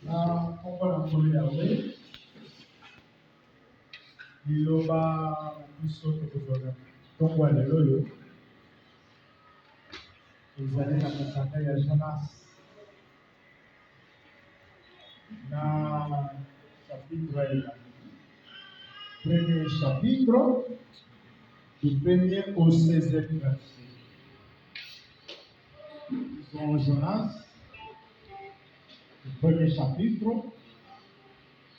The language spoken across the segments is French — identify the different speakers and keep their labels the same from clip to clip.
Speaker 1: Na kombo na nkolo Yawe liloba biso tokozwaka ntongo ya lelo oyo ezali na mokanda ya Jonas na chapitre ya premier chapitre du premier au 16e verset. Dans Jonas, le premier chapitre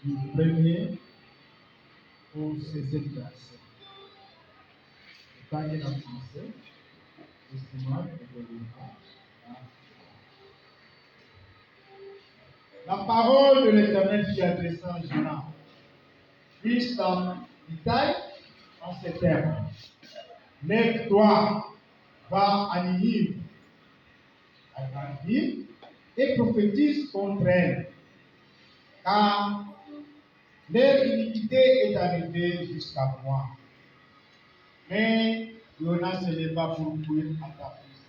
Speaker 1: du premier au 16e verset. Quand il est en français, la parole de l'Éternel fut adressée à Jonas. Fils d'Amittai en ces termes. Lève-toi, va à Ninive, à la grande ville, et prophétise contre elle, car leur iniquité est arrivée jusqu'à moi. Mais Jonas se leva pour courir à Tarsis,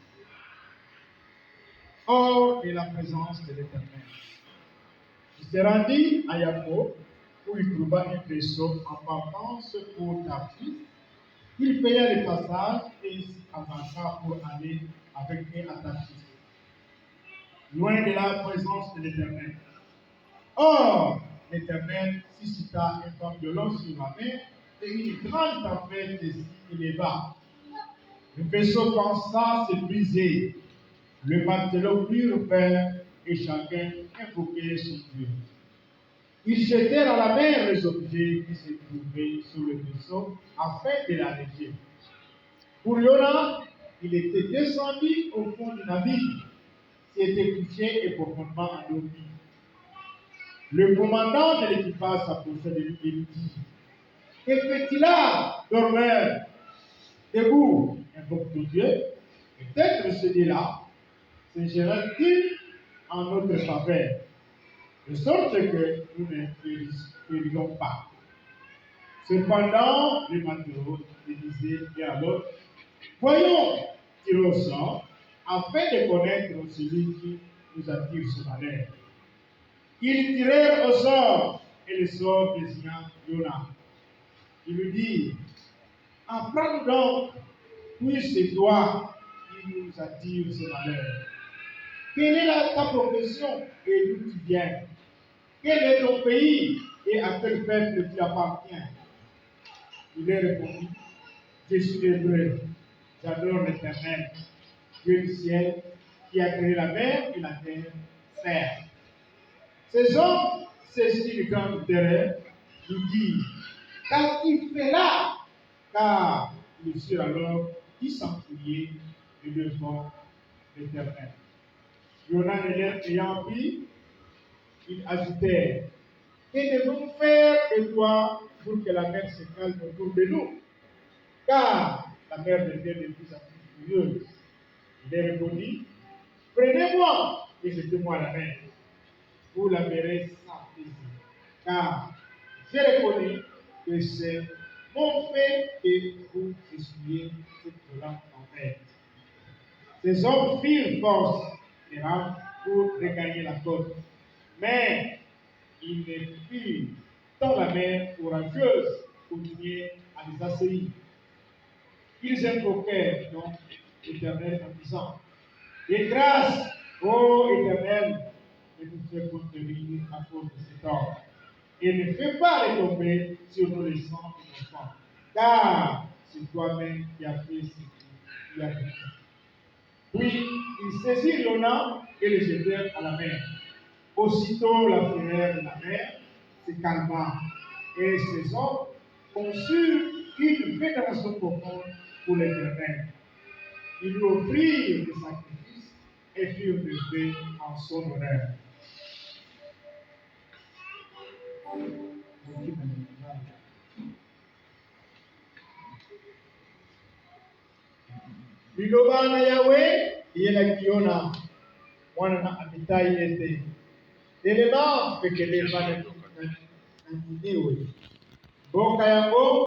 Speaker 1: hors de la présence de l'Éternel. Il se rendit à Yapo, où il trouva un vaisseau en partance pour Tarsis. Il paya le passage et s'avança pour aller avec eux à Tarsis, loin de la présence de l'Éternel. Or, l'Éternel suscita un vent violent sur la mer et une grande tempête s'y éleva. Le vaisseau pensa se briser. Le matelot prit repère et chacun invoquait son Dieu. Ils jetèrent à la mer les objets qui se trouvaient sur le vaisseau afin de l'alléger. Pour Jonas, il était descendu au fond du navire, s'était couché et profondément endormi. Le commandant de l'équipage s'approcha de lui et lui dit: que fais-tu là, dormeur? Debout, invoque ton Dieu. Peut-être celui-là se gérera-t-il en notre faveur, de sorte que nous ne périrons pas. Cependant, les matelots disaient l'un à l'autre: voyons, tirons au sort, afin de connaître celui qui nous attire ce malheur. Ils tirèrent au sort, et le sort désigna Jonas. Il lui dit: apprends donc, puis c'est toi qui nous attire ce malheur. Quelle est ta profession et d'où tu viens? Quel est ton pays et à quel peuple tu appartiens? Il leur répondit: je suis hébreu, j'adore l'Éternel, Dieu du ciel, qui a créé la mer et la terre ferme. Ces hommes, saisis d'une grande terreur, lui disent: qu'as-tu fait là? Car le ciel alors qui s'enfuyait de devant l'Éternel. Jonas et l'air ayant pris, ils ajoutèrent: que devons-nous faire de toi pour que la mer se calme autour de nous? Car la mer devient de plus en plus furieuse. Il leur répondit: prenez-moi et jetez-moi à la mer. Vous la verrez sans plaisir. Car je reconnais que c'est mon fait que vous essuyez cette violente tempête. Ces hommes firent force et rames pour regagner la côte. Mais ils ne firent dans la mer orageuse continuer à les assaillir. Ils invoquèrent donc l'Éternel en disant: de grâce, ô Éternel, de nous faire contenir à cause de cet homme. Et ne fais pas retomber sur nous le sang de nos enfants, car c'est toi-même qui as fait ce qui a fait. Puis ils saisirent Jonas et le jetèrent à la mer. Aussitôt la fureur de la mer se calma, et ces hommes conçurent une vénération profonde pour l'Éternel. Ils lui offrirent des sacrifices et furent levés en son honneur. Liloba na Yawe yelaki Yona mwana na Amitai ete elema pekele bana na Ninewe boka yango